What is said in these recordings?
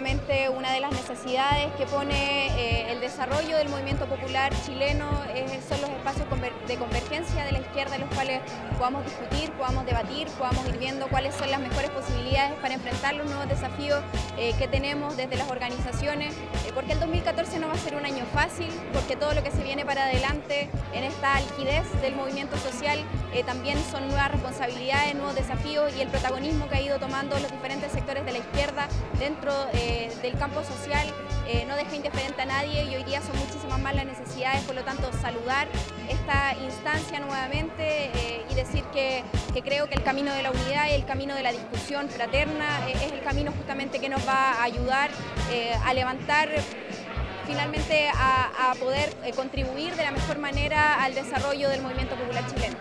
efectivamente una de las necesidades que pone el desarrollo del movimiento popular chileno son los espacios de convergencia de la izquierda en los cuales podamos discutir, podamos debatir, podamos ir viendo cuáles son las mejores posibilidades para enfrentar los nuevos desafíos que tenemos desde las organizaciones, porque el 2014 no va a ser un año fácil, porque todo lo que se viene para adelante en esta algidez del movimiento social también son nuevas responsabilidades, nuevos desafíos y el protagonismo que ha ido tomando los diferentes sectores de la izquierda dentro del campo social no deja indiferente a nadie y hoy día son muchísimas más las necesidades, por lo tanto saludar esta instancia nuevamente y decir que creo que el camino de la unidad y el camino de la discusión fraterna es el camino justamente que nos va a ayudar a levantar finalmente a poder contribuir de la mejor manera al desarrollo del movimiento popular chileno.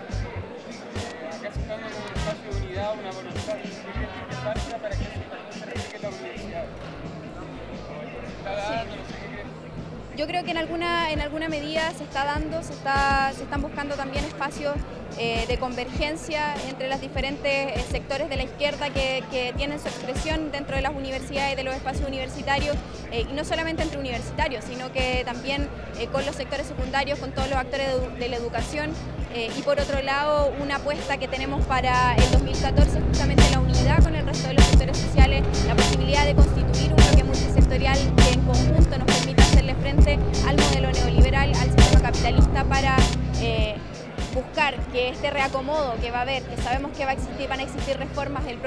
Acá se está dando como un espacio de unidad, una voluntad. ¿Qué crees que falta para que se replique la universidad? Yo creo que en alguna medida se está dando, se están buscando también espacios de convergencia entre los diferentes sectores de la izquierda que tienen su expresión dentro de las universidades y de los espacios universitarios, y no solamente entre universitarios, sino que también con los sectores secundarios, con todos los actores de la educación, y por otro lado una apuesta que tenemos para el 2014 justamente la unidad con el resto de los sectores sociales, la posibilidad de constituir un bloque multisectorial que en conjunto nos permita hacerle frente al modelo neoliberal, al sistema capitalista para buscar que este reacomodo que va a haber, que sabemos que van a existir reformas en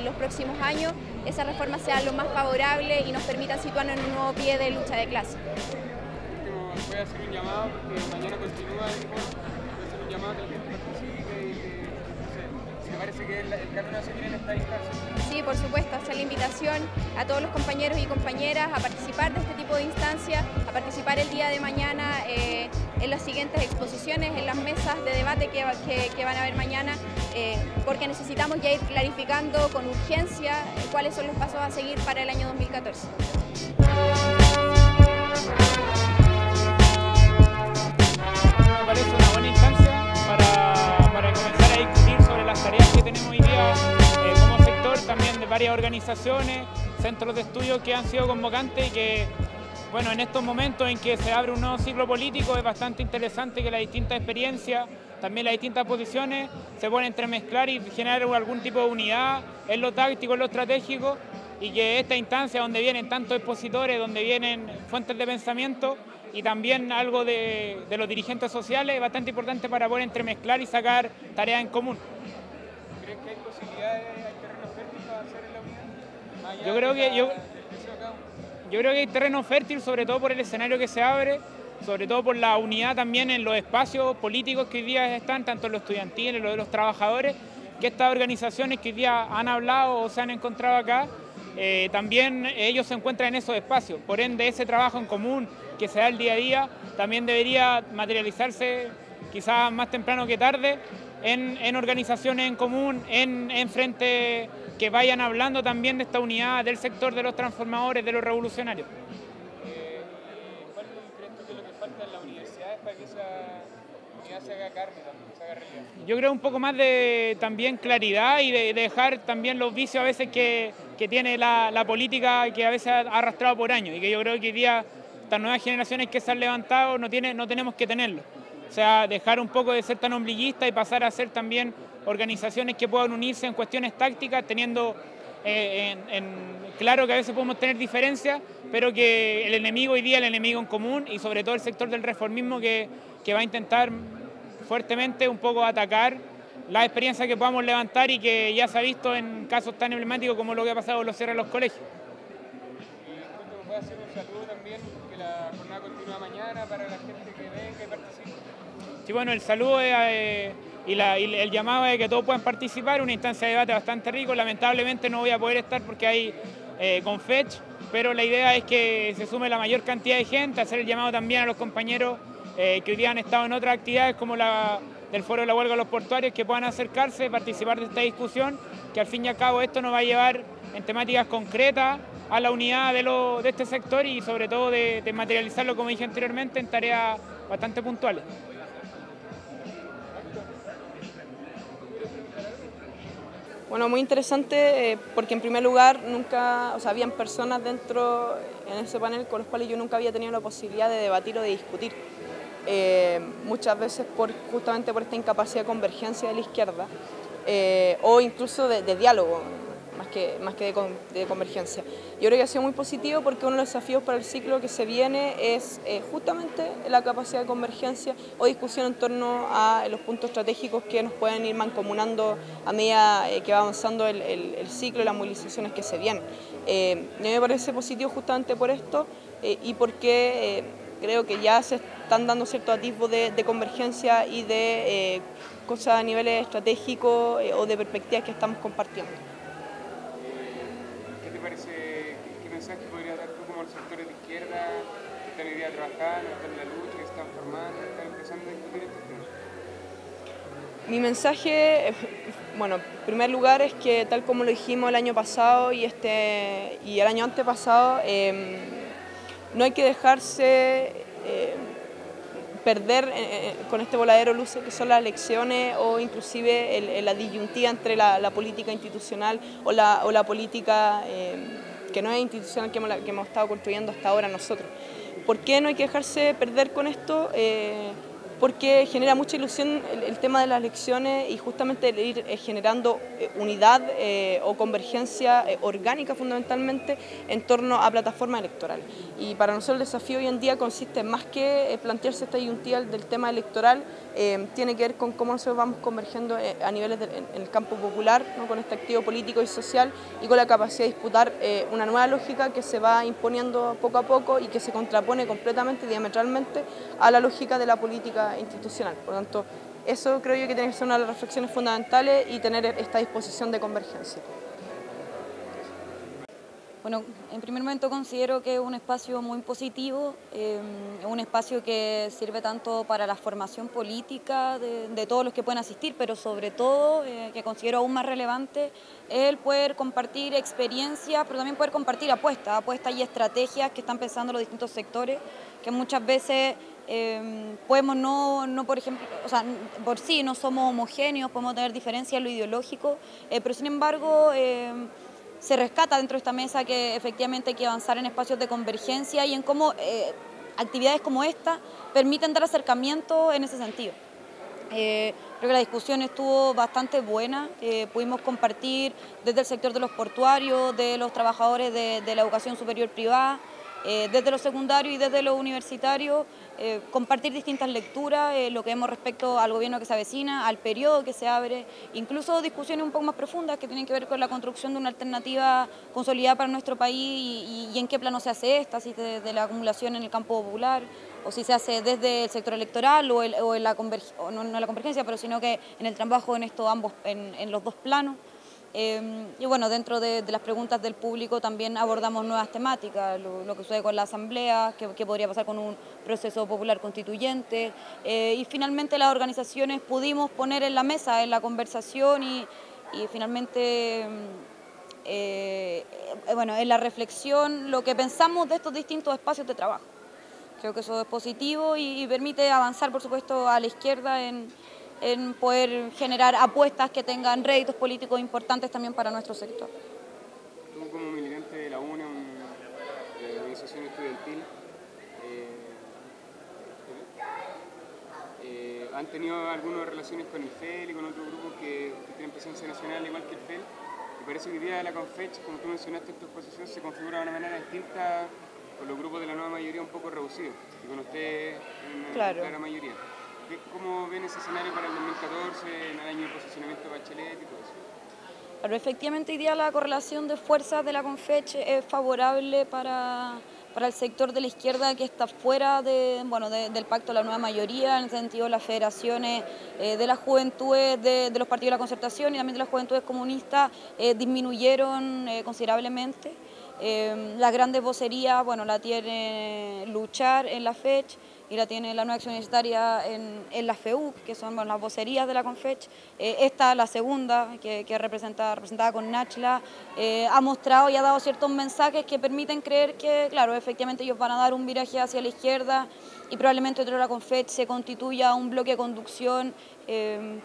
los próximos años, esas reformas sean lo más favorable y nos permitan situarnos en un nuevo pie de lucha de clase. Voy a hacer un llamado porque mañana continúa el foro. Voy a hacer un llamado a que la gente participe y me parece que el camino a seguir en esta instancia. Sí, por supuesto, hacer la invitación a todos los compañeros y compañeras a participar de este tipo de instancias, a participar el día de mañana en las siguientes exposiciones, en las mesas de debate que van a haber mañana, porque necesitamos ya ir clarificando con urgencia cuáles son los pasos a seguir para el año 2014. Me parece una buena instancia para comenzar a discutir sobre las tareas que tenemos hoy día como sector, también de varias organizaciones, centros de estudio que han sido convocantes y que, bueno, en estos momentos en que se abre un nuevo ciclo político es bastante interesante que las distintas experiencias, también las distintas posiciones se pueden entremezclar y generar algún tipo de unidad en lo táctico, en lo estratégico, y que esta instancia donde vienen tantos expositores, donde vienen fuentes de pensamiento y también algo de los dirigentes sociales es bastante importante para poder entremezclar y sacar tareas en común. ¿Crees que hay posibilidades, hay terreno fértil para hacer en la unidad? Yo creo que hay terreno fértil, sobre todo por el escenario que se abre, sobre todo por la unidad también en los espacios políticos que hoy día están, tanto en los estudiantiles, en los trabajadores, que estas organizaciones que hoy día han hablado o se han encontrado acá, también ellos se encuentran en esos espacios. Por ende, ese trabajo en común que se da el día a día también debería materializarse quizás más temprano que tarde en organizaciones en común, en frente que vayan hablando también de esta unidad del sector de los transformadores, de los revolucionarios. ¿Cuál crees tú que es lo que falta en las universidades para que esa unidad se haga carne, se haga realidad? Yo creo un poco más de también claridad y de dejar también los vicios a veces que tiene la política que a veces ha arrastrado por años y que yo creo que hoy día estas nuevas generaciones que se han levantado no tenemos que tenerlo. O sea, dejar un poco de ser tan ombliguista y pasar a ser también organizaciones que puedan unirse en cuestiones tácticas, teniendo claro que a veces podemos tener diferencias, pero que el enemigo hoy día es el enemigo en común y sobre todo el sector del reformismo que va a intentar fuertemente un poco atacar las experiencias que podamos levantar y que ya se ha visto en casos tan emblemáticos como lo que ha pasado con los cierres de los colegios. Y voy a hacer un saludo también, que la jornada continúa mañana para la gente que venga y participe. Sí, bueno, el saludo y el llamado es que todos puedan participar, una instancia de debate bastante rico. Lamentablemente no voy a poder estar porque hay Confech, pero la idea es que se sume la mayor cantidad de gente, hacer el llamado también a los compañeros que hoy día han estado en otras actividades como la del Foro de la Huelga de los Portuarios, que puedan acercarse, participar de esta discusión, que al fin y al cabo esto nos va a llevar en temáticas concretas a la unidad de este sector y sobre todo de materializarlo, como dije anteriormente, en tareas bastante puntuales. Bueno, muy interesante porque en primer lugar nunca, habían personas dentro en ese panel con los cuales yo nunca había tenido la posibilidad de debatir o de discutir. Muchas veces justamente por esta incapacidad de convergencia de la izquierda o incluso de diálogo, más que de convergencia. Yo creo que ha sido muy positivo porque uno de los desafíos para el ciclo que se viene es justamente la capacidad de convergencia o discusión en torno a los puntos estratégicos que nos pueden ir mancomunando a medida que va avanzando el ciclo y las movilizaciones que se vienen. A mí me parece positivo justamente por esto y porque creo que ya se están dando ciertos atisbos de convergencia y de cosas a niveles estratégicos o de perspectivas que estamos compartiendo. ¿Qué te parece, qué mensaje podrías dar tú como los sectores de izquierda que están hoy día trabajando, que están en la lucha, que se están formando, que están empezando a discutir estos temas? Mi mensaje, bueno, en primer lugar es que tal como lo dijimos el año pasado y el año antepasado, no hay que dejarse perder con este voladero luce que son las elecciones o inclusive la disyuntiva entre la política institucional o la política que no es institucional que hemos estado construyendo hasta ahora nosotros. ¿Por qué no hay que dejarse perder con esto? Porque genera mucha ilusión el tema de las elecciones y justamente el ir generando unidad o convergencia orgánica fundamentalmente en torno a plataformas electorales. Y para nosotros el desafío hoy en día consiste más que plantearse esta disyuntiva del tema electoral, tiene que ver con cómo nosotros vamos convergiendo a niveles en el campo popular, ¿no? Con este activo político y social y con la capacidad de disputar una nueva lógica que se va imponiendo poco a poco y que se contrapone completamente, diametralmente, a la lógica de la política institucional. Por lo tanto, eso creo yo que tiene que ser una de las reflexiones fundamentales y tener esta disposición de convergencia. Bueno, en primer momento considero que es un espacio muy positivo, un espacio que sirve tanto para la formación política de todos los que pueden asistir, pero sobre todo, que considero aún más relevante, es el poder compartir experiencias, pero también poder compartir apuestas y estrategias que están pensando los distintos sectores, que muchas veces podemos no, por ejemplo, por sí no somos homogéneos, podemos tener diferencias en lo ideológico, pero sin embargo se rescata dentro de esta mesa que efectivamente hay que avanzar en espacios de convergencia y en cómo actividades como esta permiten dar acercamiento en ese sentido. Creo que la discusión estuvo bastante buena, pudimos compartir desde el sector de los portuarios, de los trabajadores de la educación superior privada, desde lo secundario y desde lo universitario, compartir distintas lecturas, lo que vemos respecto al gobierno que se avecina, al periodo que se abre, incluso discusiones un poco más profundas que tienen que ver con la construcción de una alternativa consolidada para nuestro país y en qué plano se hace esta, si desde la acumulación en el campo popular o si se hace desde el sector electoral o en la convergencia, pero sino que en el trabajo en estos ambos, en los dos planos. Y bueno, dentro de las preguntas del público también abordamos nuevas temáticas, lo que sucede con la asamblea, qué podría pasar con un proceso popular constituyente y finalmente las organizaciones pudimos poner en la mesa, en la conversación y finalmente bueno, en la reflexión lo que pensamos de estos distintos espacios de trabajo. Creo que eso es positivo y permite avanzar, por supuesto, a la izquierda en poder generar apuestas que tengan réditos políticos importantes también para nuestro sector. Tú como militante de la UNE, una organización estudiantil, ¿han tenido algunas relaciones con el FEL y con otros grupos que tienen presencia nacional igual que el FEL? Me parece que hoy día la CONFECH, como tú mencionaste en tu exposición, se configura de una manera distinta con los grupos de la nueva mayoría un poco reducidos y con usted en la clara mayoría. ¿Cómo ven ese escenario para el 2014, en el año de posicionamiento de Bachelet y todo eso? Claro, efectivamente hoy día la correlación de fuerzas de la CONFECH es favorable para el sector de la izquierda que está fuera del pacto de la nueva mayoría, en el sentido de las federaciones de las juventudes de los partidos de la concertación y también de las juventudes comunistas disminuyeron considerablemente. Las grandes vocerías, bueno, la tiene Luchar en la FECH y la tiene la Nueva Acción Universitaria en la FEUC, que son las vocerías de la CONFECH. Esta, la segunda, que representada con Nachla, ha mostrado y ha dado ciertos mensajes que permiten creer que, claro, efectivamente ellos van a dar un viraje hacia la izquierda y probablemente dentro de la CONFECH se constituya un bloque de conducción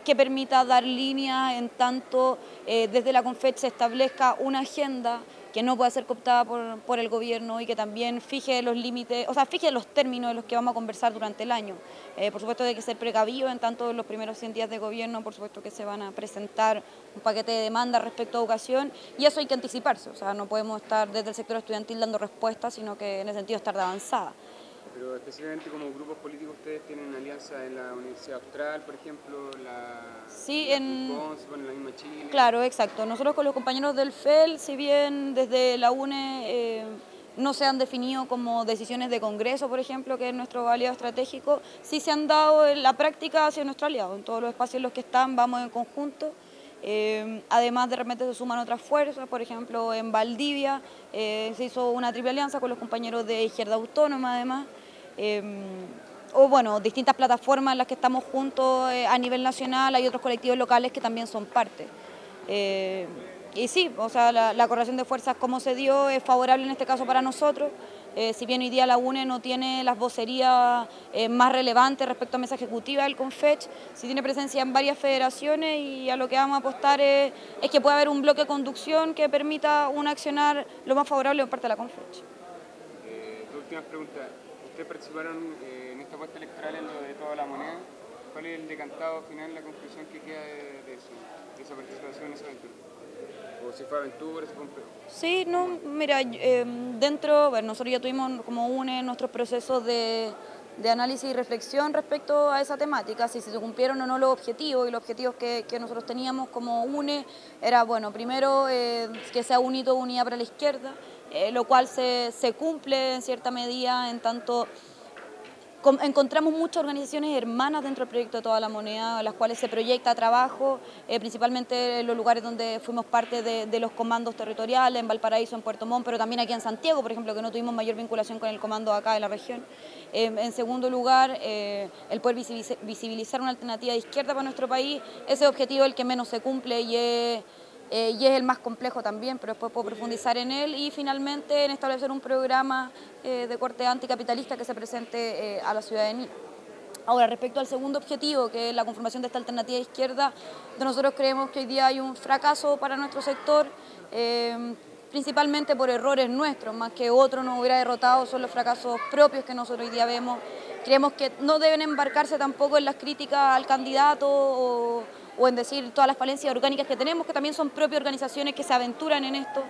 que permita dar línea en tanto desde la CONFECH se establezca una agenda que no pueda ser cooptada por el gobierno y que también fije los límites, o sea, fije los términos de los que vamos a conversar durante el año. Por supuesto hay que ser precavido en tanto en los primeros 100 días de gobierno, por supuesto que se van a presentar un paquete de demandas respecto a educación y eso hay que anticiparse, o sea, no podemos estar desde el sector estudiantil dando respuestas, sino que en ese sentido estar de avanzada. Pero específicamente como grupos políticos, ¿ustedes tienen alianza en la Universidad Austral, por ejemplo? Sí, en la misma Chile. Claro, exacto. Nosotros con los compañeros del FEL, si bien desde la UNE no se han definido como decisiones de Congreso, por ejemplo, que es nuestro aliado estratégico, sí se han dado en la práctica hacia nuestro aliado. En todos los espacios en los que están vamos en conjunto. Además de repente se suman otras fuerzas, por ejemplo en Valdivia se hizo una triple alianza con los compañeros de Izquierda Autónoma además, o bueno, distintas plataformas en las que estamos juntos a nivel nacional, hay otros colectivos locales que también son parte. Y sí, o sea, la correlación de fuerzas como se dio es favorable en este caso para nosotros. Si bien hoy día la UNE no tiene las vocerías más relevantes respecto a mesa ejecutiva del CONFECH, sí tiene presencia en varias federaciones y a lo que vamos a apostar es que pueda haber un bloque de conducción que permita un accionar lo más favorable por parte de la CONFECH. Dos últimas preguntas. Ustedes participaron en esta apuesta electoral en lo de toda la moneda. ¿Cuál es el decantado final, la conclusión que queda de esa participación en esa aventura? ¿O si fue aventura, si fue un peor? Sí, no, mira, bueno, nosotros ya tuvimos como UNE nuestros procesos de análisis y reflexión respecto a esa temática, si se cumplieron o no los objetivos, y los objetivos que nosotros teníamos como UNE era, bueno, primero que sea un hito de unidad para la izquierda, lo cual se cumple en cierta medida en tanto encontramos muchas organizaciones hermanas dentro del proyecto de Toda la Moneda, las cuales se proyecta trabajo, principalmente en los lugares donde fuimos parte de los comandos territoriales, en Valparaíso, en Puerto Montt, pero también aquí en Santiago, por ejemplo, que no tuvimos mayor vinculación con el comando acá de la región. En segundo lugar, el poder visibilizar una alternativa de izquierda para nuestro país, ese objetivo es el que menos se cumple y es el más complejo también, pero después puedo profundizar en él, y finalmente en establecer un programa de corte anticapitalista que se presente a la ciudadanía. Ahora, respecto al segundo objetivo, que es la conformación de esta alternativa de izquierda, nosotros creemos que hoy día hay un fracaso para nuestro sector, principalmente por errores nuestros, más que otro nos hubiera derrotado, son los fracasos propios que nosotros hoy día vemos. Creemos que no deben embarcarse tampoco en las críticas al candidato o en decir todas las falencias orgánicas que tenemos, que también son propias organizaciones que se aventuran en esto,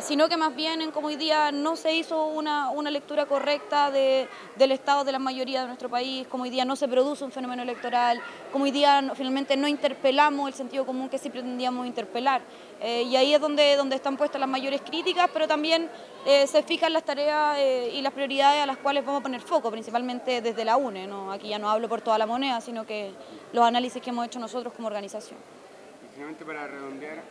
sino que más bien en como hoy día no se hizo una lectura correcta del estado de la mayoría de nuestro país, como hoy día no se produce un fenómeno electoral, como hoy día finalmente no interpelamos el sentido común que sí pretendíamos interpelar. Y ahí es donde están puestas las mayores críticas, pero también se fijan las tareas y las prioridades a las cuales vamos a poner foco, principalmente desde la UNE, ¿no? Aquí ya no hablo por Toda la Moneda, sino que los análisis que hemos hecho nosotros como organización. Y finalmente, para redondear,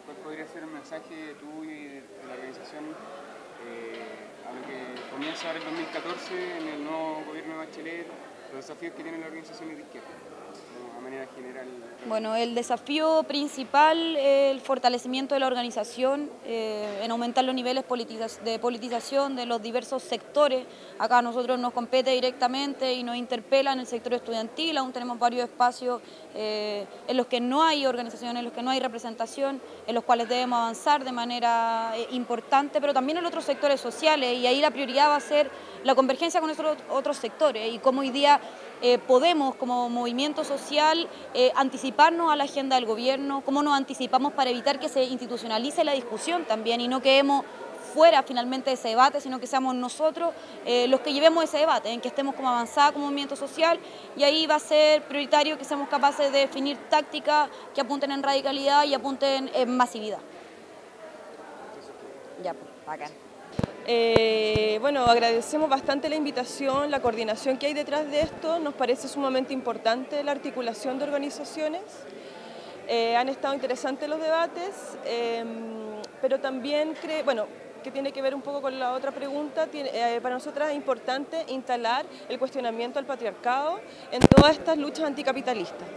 ¿cuál podría ser el mensaje tuyo y de la organización a lo que comienza ahora el 2014 en el nuevo gobierno de Bachelet, los desafíos que tienen las organizaciones de izquierda, de manera general? Bueno, el desafío principal es el fortalecimiento de la organización, en aumentar los niveles de politización de los diversos sectores. Acá a nosotros nos compete directamente y nos interpela en el sector estudiantil, aún tenemos varios espacios en los que no hay organización, en los que no hay representación, en los cuales debemos avanzar de manera importante, pero también en otros sectores sociales, y ahí la prioridad va a ser la convergencia con nuestros otros sectores y cómo hoy día podemos como movimiento social anticiparnos a la agenda del gobierno, cómo nos anticipamos para evitar que se institucionalice la discusión también y no quedemos fuera finalmente de ese debate, sino que seamos nosotros los que llevemos ese debate, en que estemos como avanzada como movimiento social, y ahí va a ser prioritario que seamos capaces de definir tácticas que apunten en radicalidad y apunten en masividad. Ya, pues, bacán. Bueno, agradecemos bastante la invitación, la coordinación que hay detrás de esto. Nos parece sumamente importante la articulación de organizaciones. Han estado interesantes los debates, pero también que tiene que ver un poco con la otra pregunta, para nosotras es importante instalar el cuestionamiento al patriarcado en todas estas luchas anticapitalistas.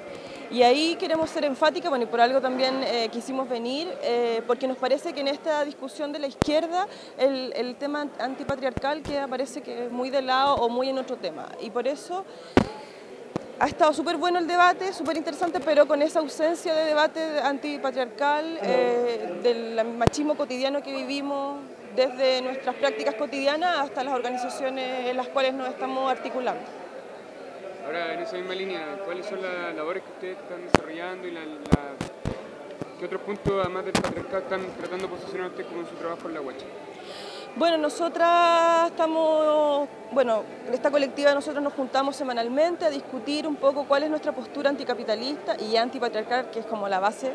Y ahí queremos ser enfáticas, bueno, y por algo también quisimos venir, porque nos parece que en esta discusión de la izquierda el tema antipatriarcal parece que es muy de lado o muy en otro tema. Y por eso Ha estado súper bueno el debate, súper interesante, pero con esa ausencia de debate antipatriarcal, del machismo cotidiano que vivimos desde nuestras prácticas cotidianas hasta las organizaciones en las cuales nos estamos articulando. Ahora, en esa misma línea, ¿cuáles son las labores que ustedes están desarrollando y qué otros puntos, además del patriarcado, están tratando de posicionar ustedes como en su trabajo en la Huacha? Bueno, nosotras estamos, esta colectiva nosotros nos juntamos semanalmente a discutir un poco cuál es nuestra postura anticapitalista y antipatriarcal, que es como la base.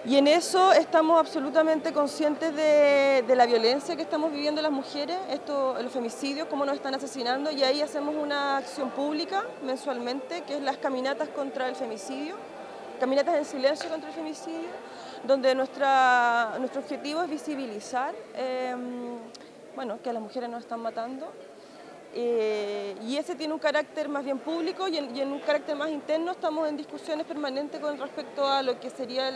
Y en eso estamos absolutamente conscientes de la violencia que estamos viviendo las mujeres, los femicidios, cómo nos están asesinando, y ahí hacemos una acción pública mensualmente, que es las caminatas contra el femicidio, caminatas en silencio contra el femicidio, donde nuestro objetivo es visibilizar que a las mujeres nos están matando. Y ese tiene un carácter más bien público y en un carácter más interno estamos en discusiones permanentes con respecto a lo que sería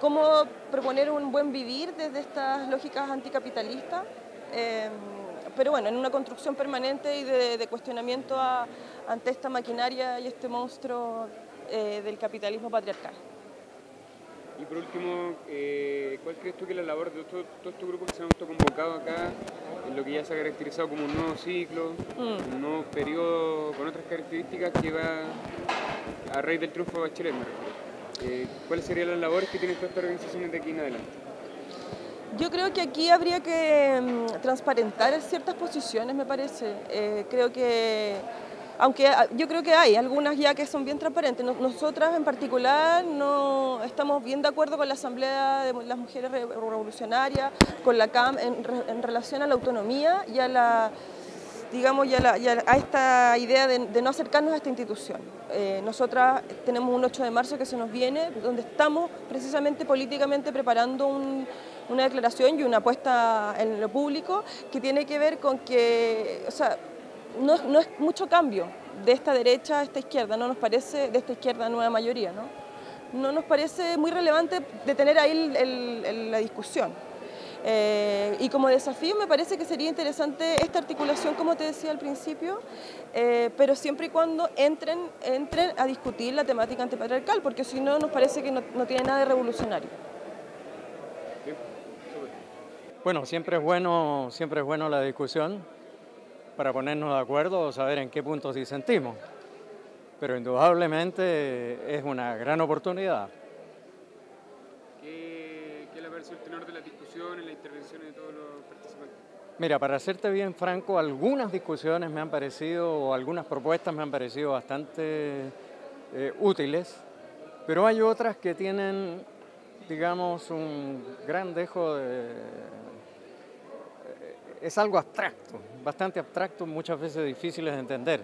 cómo proponer un buen vivir desde estas lógicas anticapitalistas, pero bueno, en una construcción permanente y de cuestionamiento ante esta maquinaria y este monstruo del capitalismo patriarcal. Y por último, ¿cuál crees tú que es la labor de todos estos grupos que se han autoconvocado acá en lo que ya se ha caracterizado como un nuevo ciclo, un nuevo periodo con otras características que va a raíz del triunfo de Bachelet, me refiero? ¿Cuáles serían las labores que tienen todas estas organizaciones de aquí en adelante? Yo creo que aquí habría que transparentar ciertas posiciones, me parece. Creo que aunque yo creo que hay algunas ya que son bien transparentes. Nosotras en particular no estamos bien de acuerdo con la Asamblea de las Mujeres Revolucionarias, con la CAM en relación a la autonomía y a esta idea de no acercarnos a esta institución. Nosotras tenemos un 8 de marzo que se nos viene, donde estamos precisamente políticamente preparando una declaración y una apuesta en lo público que tiene que ver con que, no es mucho cambio de esta derecha a esta izquierda, no nos parece, de esta izquierda nueva mayoría, no nos parece muy relevante de tener ahí la discusión. Y como desafío me parece que sería interesante esta articulación, como te decía al principio, pero siempre y cuando entren a discutir la temática antipatriarcal, porque si no nos parece que no tiene nada de revolucionario. Bueno, siempre es bueno la discusión, para ponernos de acuerdo o saber en qué puntos disentimos. Pero indudablemente es una gran oportunidad. ¿Qué le parece el tenor de las discusiones, las intervenciones de todos los participantes? Mira, para serte bien franco, algunas discusiones me han parecido, o algunas propuestas me han parecido bastante útiles, pero hay otras que tienen, digamos, un gran dejo de... Es algo abstracto, bastante abstracto, muchas veces difíciles de entender.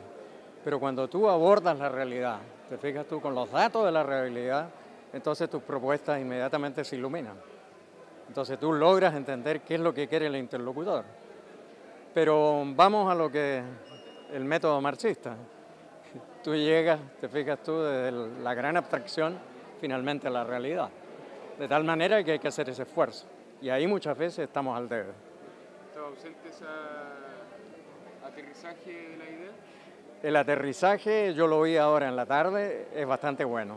Pero cuando tú abordas la realidad, te fijas tú con los datos de la realidad, entonces tus propuestas inmediatamente se iluminan. Entonces tú logras entender qué es lo que quiere el interlocutor. Pero vamos a lo que el método marxista. Tú llegas, te fijas tú, desde la gran abstracción finalmente a la realidad. De tal manera que hay que hacer ese esfuerzo. Y ahí muchas veces estamos al debe. ¿Ausente ese aterrizaje de la idea? El aterrizaje, yo lo vi ahora en la tarde, es bastante bueno.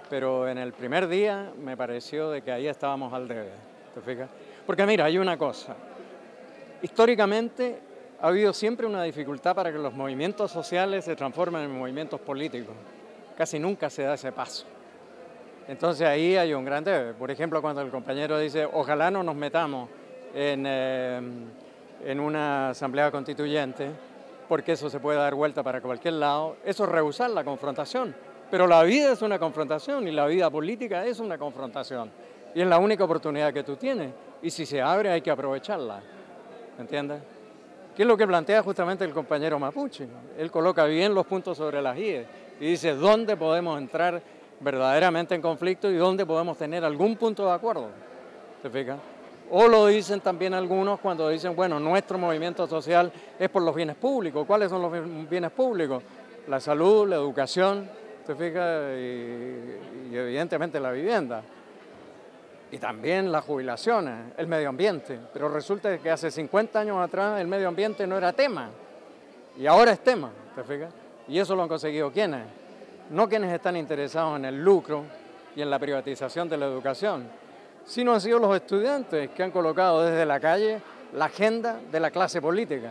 Pero en el primer día me pareció de que ahí estábamos al debe. ¿Te fijas? Porque mira, hay una cosa. Históricamente ha habido siempre una dificultad para que los movimientos sociales se transformen en movimientos políticos. Casi nunca se da ese paso. Entonces ahí hay un gran debe. Por ejemplo, cuando el compañero dice, ojalá no nos metamos en una asamblea constituyente, porque eso se puede dar vuelta para cualquier lado, eso es rehusar la confrontación. Pero la vida es una confrontación y la vida política es una confrontación. Y es la única oportunidad que tú tienes. Y si se abre hay que aprovecharla. ¿Me entiendes? ¿Qué es lo que plantea justamente el compañero mapuche? Él coloca bien los puntos sobre las IES y dice dónde podemos entrar verdaderamente en conflicto y dónde podemos tener algún punto de acuerdo. ¿Te fijas? O lo dicen también algunos cuando dicen, bueno, nuestro movimiento social es por los bienes públicos. ¿Cuáles son los bienes públicos? La salud, la educación, ¿te fijas? Y evidentemente la vivienda. Y también las jubilaciones, el medio ambiente. Pero resulta que hace 50 años atrás el medio ambiente no era tema. Y ahora es tema, ¿te fijas? Y eso lo han conseguido ¿quiénes? No quienes están interesados en el lucro y en la privatización de la educación, sino han sido los estudiantes que han colocado desde la calle la agenda de la clase política.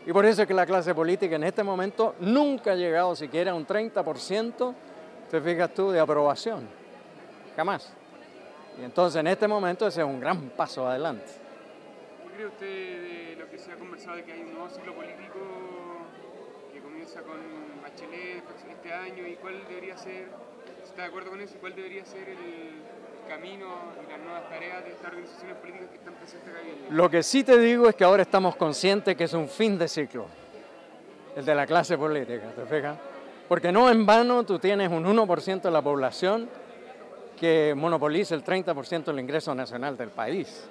Y por eso es que la clase política en este momento nunca ha llegado siquiera a un 30%, te fijas tú, de aprobación. Jamás. Y entonces en este momento ese es un gran paso adelante. ¿Qué cree usted de lo que se ha conversado de que hay un nuevo ciclo político que comienza con Bachelet este año y cuál debería ser, si está de acuerdo con eso, cuál debería ser el camino y las nuevas tareas de estas organizaciones políticas que están presentes acá? Lo que sí te digo es que ahora estamos conscientes que es un fin de ciclo, el de la clase política, ¿te fijas? Porque no en vano tú tienes un 1% de la población que monopoliza el 30% del ingreso nacional del país.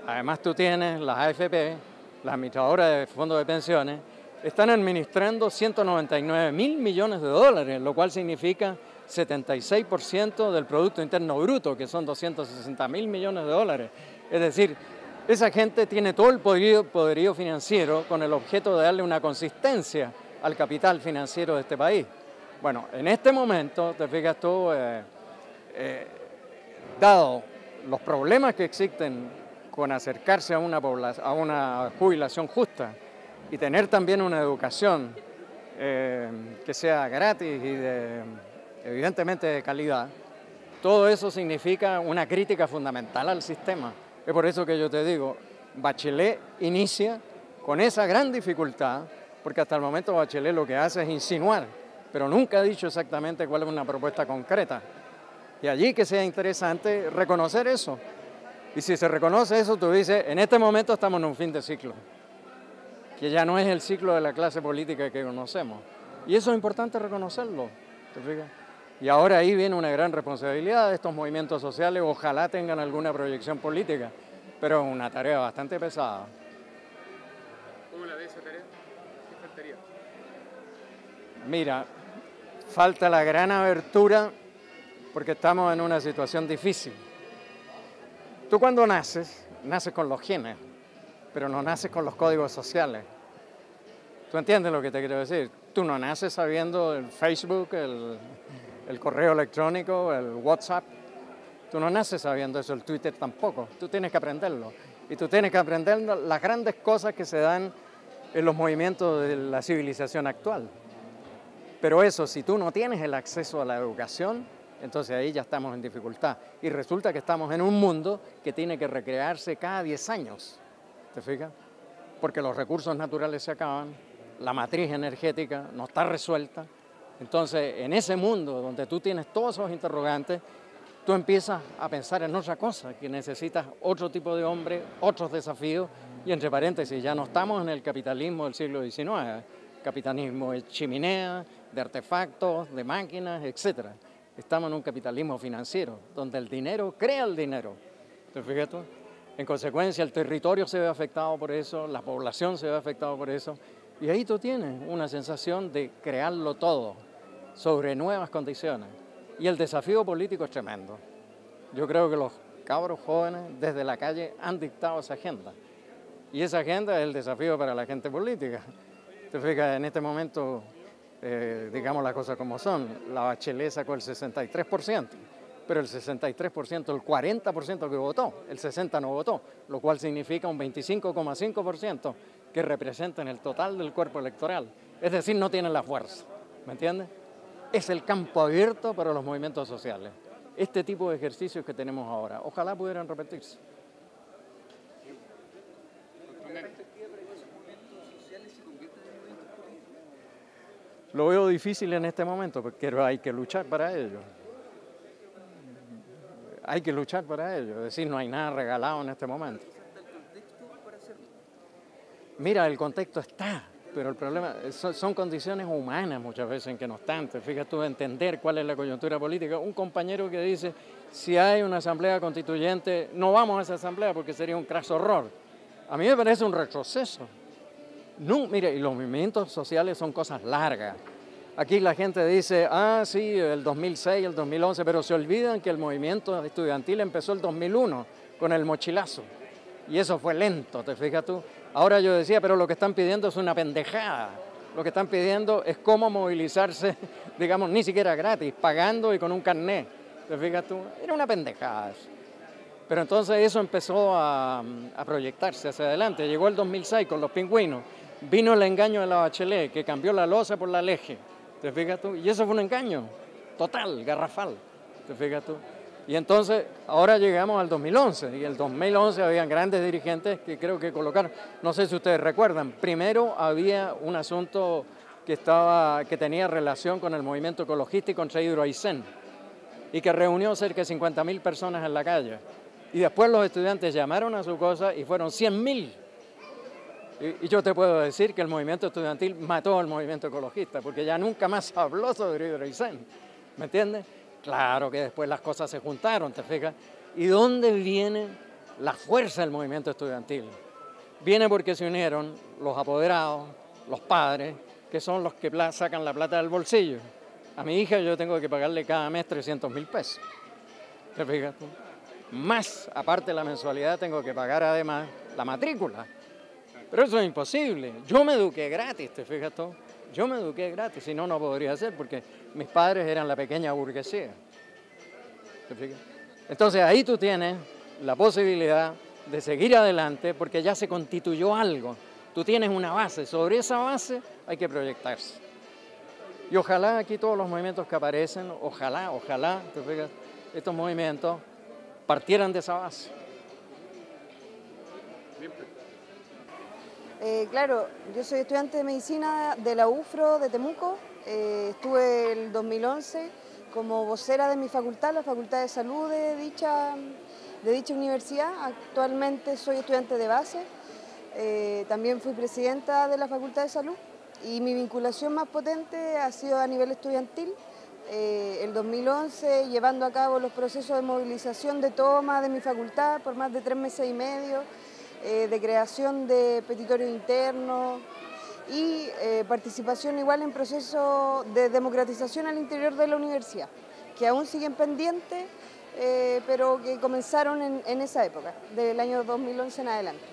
Además tú tienes las AFP, las administradoras de fondos de pensiones, están administrando 199.000 millones de dólares, lo cual significa 76% del Producto Interno Bruto, que son 260.000 millones de dólares. Es decir, esa gente tiene todo el poderío financiero con el objeto de darle una consistencia al capital financiero de este país. Bueno, en este momento, te fijas tú, dado los problemas que existen con acercarse a una jubilación justa y tener también una educación que sea gratis y evidentemente de calidad, todo eso significa una crítica fundamental al sistema. Es por eso que yo te digo, Bachelet inicia con esa gran dificultad, porque hasta el momento Bachelet lo que hace es insinuar, pero nunca ha dicho exactamente cuál es una propuesta concreta. Y allí que sea interesante reconocer eso. Y si se reconoce eso, tú dices, en este momento estamos en un fin de ciclo, que ya no es el ciclo de la clase política que conocemos. Y eso es importante reconocerlo, ¿te fijas? Y ahora ahí viene una gran responsabilidad de estos movimientos sociales, ojalá tengan alguna proyección política, pero es una tarea bastante pesada. ¿Cómo la ve esa tarea? ¿Qué faltaría? Mira, falta la gran abertura porque estamos en una situación difícil. Tú cuando naces con los genes, pero no naces con los códigos sociales. ¿Tú entiendes lo que te quiero decir? Tú no naces sabiendo el Facebook, el correo electrónico, el WhatsApp. Tú no naces sabiendo eso, el Twitter tampoco. Tú tienes que aprenderlo. Y tú tienes que aprender las grandes cosas que se dan en los movimientos de la civilización actual. Pero eso, si tú no tienes el acceso a la educación, entonces ahí ya estamos en dificultad. Y resulta que estamos en un mundo que tiene que recrearse cada 10 años. ¿Te fijas? Porque los recursos naturales se acaban, la matriz energética no está resuelta. Entonces, en ese mundo donde tú tienes todos esos interrogantes, tú empiezas a pensar en otra cosa, que necesitas otro tipo de hombre, otros desafíos, y entre paréntesis, ya no estamos en el capitalismo del siglo XIX, capitalismo de chimenea, de artefactos, de máquinas, etc. Estamos en un capitalismo financiero, donde el dinero crea el dinero. ¿Te fijas tú? En consecuencia, el territorio se ve afectado por eso, la población se ve afectada por eso, y ahí tú tienes una sensación de crearlo todo sobre nuevas condiciones. Y el desafío político es tremendo. Yo creo que los cabros jóvenes desde la calle han dictado esa agenda. Y esa agenda es el desafío para la gente política. Te fijas, en este momento, digamos las cosas como son, la Bachelet sacó el 63%, pero el 63%, el 40% que votó, el 60% no votó, lo cual significa un 25,5% que representa en el total del cuerpo electoral. Es decir, no tienen la fuerza, ¿me entiendes? Es el campo abierto para los movimientos sociales. Este tipo de ejercicios que tenemos ahora, ojalá pudieran repetirse. Lo veo difícil en este momento, porque hay que luchar para ello. Hay que luchar para ello, es decir, no hay nada regalado en este momento. Mira, el contexto está, pero el problema son condiciones humanas muchas veces en que no están. Fíjate tú, entender cuál es la coyuntura política. Un compañero que dice, si hay una asamblea constituyente, no vamos a esa asamblea porque sería un craso horror. A mí me parece un retroceso. No, mire, y los movimientos sociales son cosas largas. Aquí la gente dice, sí, el 2006, el 2011, pero se olvidan que el movimiento estudiantil empezó el 2001 con el mochilazo. Y eso fue lento, ¿te fijas tú? Ahora yo decía, pero lo que están pidiendo es una pendejada. Lo que están pidiendo es cómo movilizarse, digamos, ni siquiera gratis, pagando y con un carnet. ¿Te fijas tú? Era una pendejada eso. Pero entonces eso empezó a proyectarse hacia adelante. Llegó el 2006 con los pingüinos. Vino el engaño de la Bachelet, que cambió la loza por la leche. ¿Te fijas tú? Y eso fue un engaño total, garrafal. ¿Te fijas tú? Y entonces, ahora llegamos al 2011, y en el 2011 habían grandes dirigentes que creo que colocaron, no sé si ustedes recuerdan, primero había un asunto que tenía relación con el movimiento ecologista y contra Hydro Aysén, y que reunió cerca de 50.000 personas en la calle. Y después los estudiantes llamaron a su cosa y fueron 100.000. Y yo te puedo decir que el movimiento estudiantil mató al movimiento ecologista, porque ya nunca más habló sobre Hydro Aysén, ¿me entiendes? Claro que después las cosas se juntaron, ¿te fijas? ¿Y dónde viene la fuerza del movimiento estudiantil? Viene porque se unieron los apoderados, los padres, que son los que sacan la plata del bolsillo. A mi hija yo tengo que pagarle cada mes 300.000 pesos, ¿te fijas tú? Más, aparte de la mensualidad, tengo que pagar además la matrícula. Pero eso es imposible. Yo me eduqué gratis, ¿te fijas tú? Yo me eduqué gratis, si no, no podría ser, porque mis padres eran la pequeña burguesía. ¿Te fijas? Entonces ahí tú tienes la posibilidad de seguir adelante, porque ya se constituyó algo. Tú tienes una base, sobre esa base hay que proyectarse. Y ojalá aquí todos los movimientos que aparecen, ojalá, ¿te fijas? Estos movimientos partieran de esa base. Claro, yo soy estudiante de medicina de la UFRO de Temuco. Estuve el 2011 como vocera de mi facultad, la Facultad de Salud de dicha universidad. Actualmente soy estudiante de base. También fui presidenta de la Facultad de Salud y mi vinculación más potente ha sido a nivel estudiantil. El 2011 llevando a cabo los procesos de movilización de toma de mi facultad por más de 3 meses y medio. De creación de petitorios internos y participación igual en procesos de democratización al interior de la universidad, que aún siguen pendientes, pero que comenzaron en esa época, del año 2011 en adelante.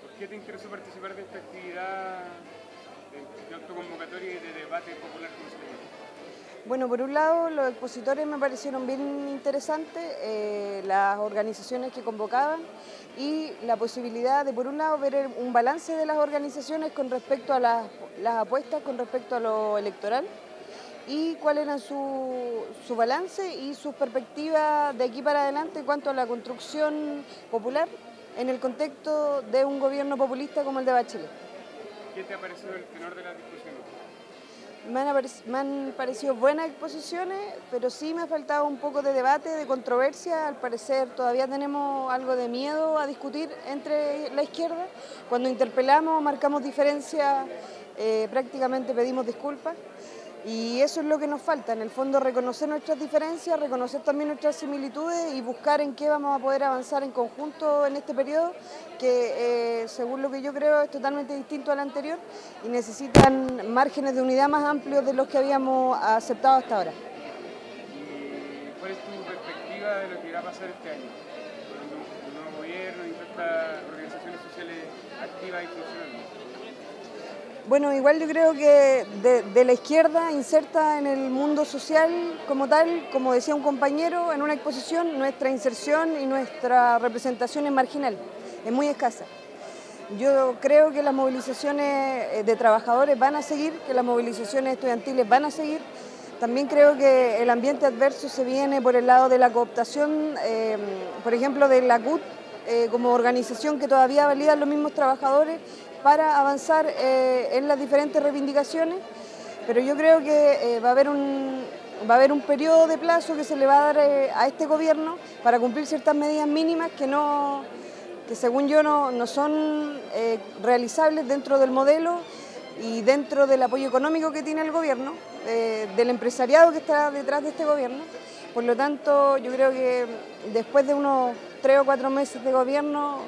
¿Por qué te interesó participar de esta actividad de autoconvocatoria y de debate popular como se llama? Bueno, por un lado, los expositores me parecieron bien interesantes, las organizaciones que convocaban y la posibilidad de, por un lado, ver un balance de las organizaciones con respecto a las apuestas, con respecto a lo electoral y cuál era su balance y sus perspectivas de aquí para adelante en cuanto a la construcción popular en el contexto de un gobierno populista como el de Bachelet. ¿Qué te ha parecido el tenor de las discusiones? Me han parecido buenas exposiciones, pero sí me ha faltado un poco de debate, de controversia. Al parecer todavía tenemos algo de miedo a discutir entre la izquierda. Cuando interpelamos, marcamos diferencias, prácticamente pedimos disculpas. Y eso es lo que nos falta, en el fondo reconocer nuestras diferencias, reconocer también nuestras similitudes y buscar en qué vamos a poder avanzar en conjunto en este periodo, que según lo que yo creo es totalmente distinto al anterior y necesitan márgenes de unidad más amplios de los que habíamos aceptado hasta ahora. ¿Y cuál es tu perspectiva de lo que va a pasar este año? Con el nuevo gobierno y todas estas organizaciones sociales activas y funcionando. Bueno, igual yo creo que de la izquierda inserta en el mundo social como tal, como decía un compañero en una exposición, nuestra inserción y nuestra representación es marginal, es muy escasa. Yo creo que las movilizaciones de trabajadores van a seguir, que las movilizaciones estudiantiles van a seguir. También creo que el ambiente adverso se viene por el lado de la cooptación, por ejemplo, de la CUT como organización que todavía valida los mismos trabajadores para avanzar en las diferentes reivindicaciones, pero yo creo que va a haber un periodo de plazo que se le va a dar a este gobierno para cumplir ciertas medidas mínimas que según yo no son realizables dentro del modelo y dentro del apoyo económico que tiene el gobierno, del empresariado que está detrás de este gobierno. Por lo tanto, yo creo que después de unos 3 o 4 meses de gobierno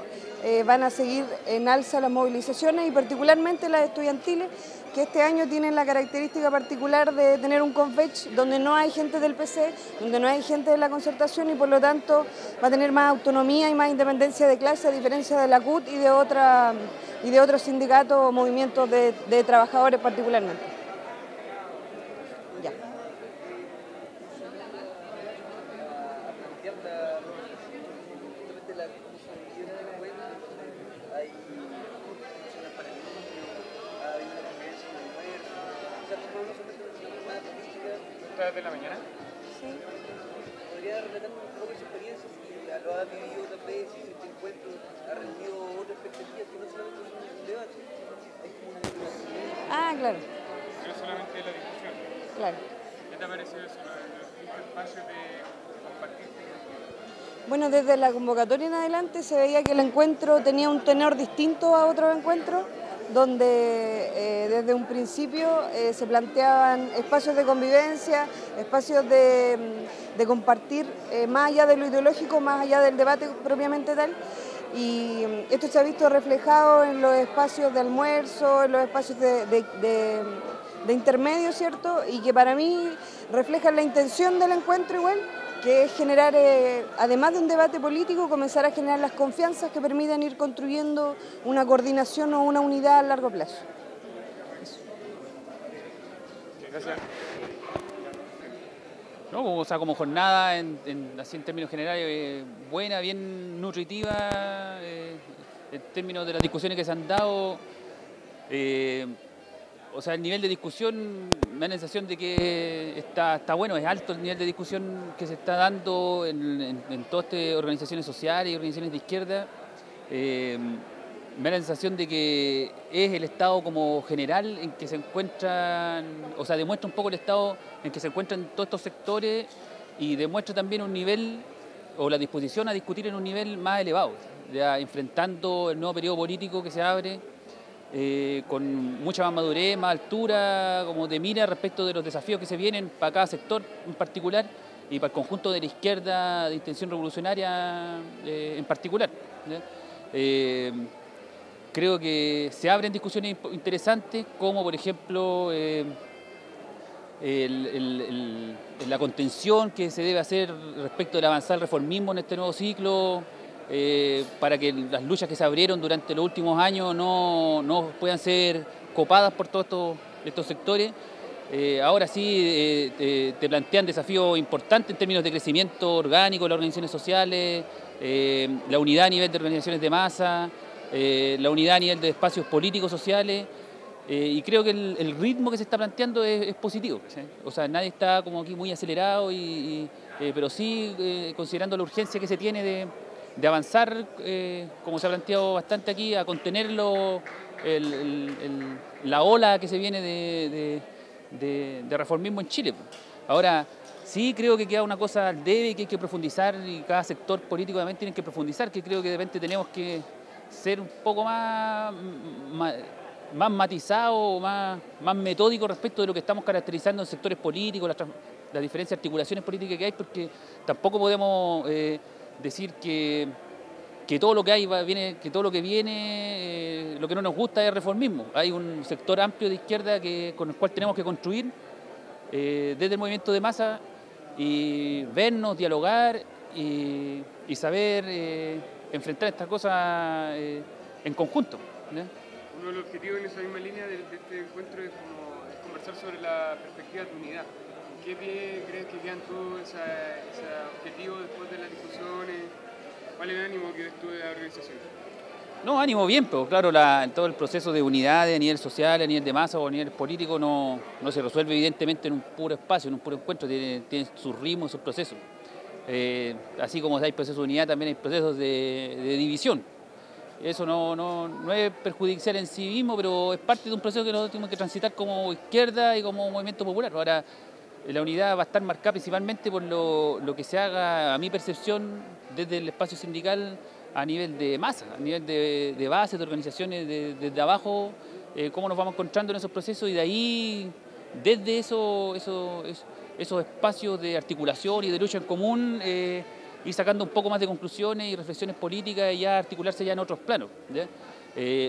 van a seguir en alza las movilizaciones y particularmente las estudiantiles, que este año tienen la característica particular de tener un Confech donde no hay gente del PC, donde no hay gente de la concertación y por lo tanto va a tener más autonomía y más independencia de clase a diferencia de la CUT y de otros sindicatos o movimientos de trabajadores particularmente. Ya. ¿De la mañana? Sí. ¿Podría relatarnos un poco su experiencia? Si lo ha vivido otras veces, si este encuentro ha reunido otras perspectivas que no solamente son un debate, hay como una discusión. Ah, claro. No solamente la discusión. Claro. ¿Qué te ha parecido eso, los distintos espacios de compartir? Bueno, desde la convocatoria en adelante se veía que el encuentro tenía un tenor distinto a otros encuentros, donde desde un principio se planteaban espacios de convivencia, espacios de compartir más allá de lo ideológico, más allá del debate propiamente tal. Y esto se ha visto reflejado en los espacios de almuerzo, en los espacios de intermedio, ¿cierto? Y que para mí reflejan la intención del encuentro igual, que es generar, además de un debate político, comenzar a generar las confianzas que permitan ir construyendo una coordinación o una unidad a largo plazo. Gracias. No, o sea, como jornada, así en términos generales, buena, bien nutritiva, en términos de las discusiones que se han dado. O sea, el nivel de discusión, me da la sensación de que está bueno, es alto el nivel de discusión que se está dando en todas estas organizaciones sociales y organizaciones de izquierda. Me da la sensación de que es el estado como general en que se encuentran, o sea, demuestra un poco el estado en que se encuentran todos estos sectores y demuestra también un nivel, o la disposición a discutir en un nivel más elevado, ya enfrentando el nuevo periodo político que se abre. Con mucha más madurez, más altura, como de mira respecto de los desafíos que se vienen para cada sector en particular y para el conjunto de la izquierda de intención revolucionaria en particular. Creo que se abren discusiones interesantes como por ejemplo la contención que se debe hacer respecto del avanzar el reformismo en este nuevo ciclo, para que las luchas que se abrieron durante los últimos años no puedan ser copadas por todos estos sectores. Ahora sí te plantean desafíos importantes en términos de crecimiento orgánico de las organizaciones sociales, la unidad a nivel de organizaciones de masa, la unidad a nivel de espacios políticos sociales, y creo que el ritmo que se está planteando es positivo, ¿sí? O sea, nadie está como aquí muy acelerado, pero sí considerando la urgencia que se tiene de avanzar, como se ha planteado bastante aquí, a contener la ola que se viene de reformismo en Chile. Ahora, sí creo que queda una cosa al debe que hay que profundizar y cada sector político también tiene que profundizar, que creo que de repente tenemos que ser un poco más matizado, más metódico respecto de lo que estamos caracterizando en sectores políticos, las diferentes articulaciones políticas que hay, porque tampoco podemos decir que todo lo que hay viene, que todo lo que viene, lo que no nos gusta es reformismo. Hay un sector amplio de izquierda con el cual tenemos que construir desde el movimiento de masa y vernos, dialogar y saber enfrentar estas cosas en conjunto, ¿no? Uno de los objetivos en esa misma línea de este encuentro es conversar sobre la perspectiva de unidad. ¿En qué pie crees que quedan todos esos objetivos después de las discusiones? ¿Cuál es el ánimo que ves tú de la organización? No, ánimo bien, pero claro, todo el proceso de unidad a nivel social, a nivel de masa o a nivel político no se resuelve evidentemente en un puro espacio, en un puro encuentro, tiene sus ritmos, sus procesos. Así como hay procesos de unidad, también hay procesos de división. Eso no es perjudicial en sí mismo, pero es parte de un proceso que nosotros tenemos que transitar como izquierda y como movimiento popular. Ahora, la unidad va a estar marcada principalmente por lo que se haga, a mi percepción, desde el espacio sindical a nivel de masa, a nivel de base, de organizaciones desde abajo, cómo nos vamos encontrando en esos procesos y de ahí, desde esos espacios de articulación y de lucha en común, ir sacando un poco más de conclusiones y reflexiones políticas y ya articularse ya en otros planos, ¿ya?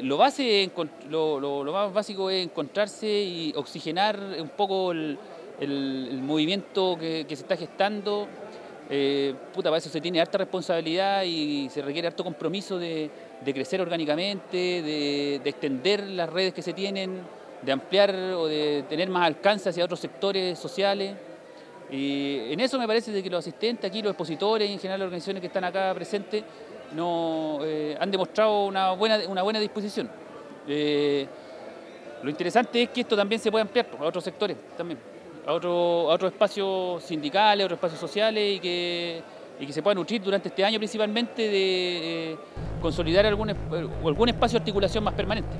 Lo más básico es encontrarse y oxigenar un poco el movimiento que se está gestando. Para eso se tiene harta responsabilidad y se requiere harto compromiso de crecer orgánicamente, de extender las redes que se tienen, de ampliar o de tener más alcance hacia otros sectores sociales. Y en eso me parece de que los asistentes aquí, los expositores y en general las organizaciones que están acá presentes han demostrado una buena disposición. Lo interesante es que esto también se puede ampliar a otros sectores también, a otros espacios sindicales, a otros espacios sociales y que se puedan nutrir durante este año principalmente de consolidar algún espacio de articulación más permanente.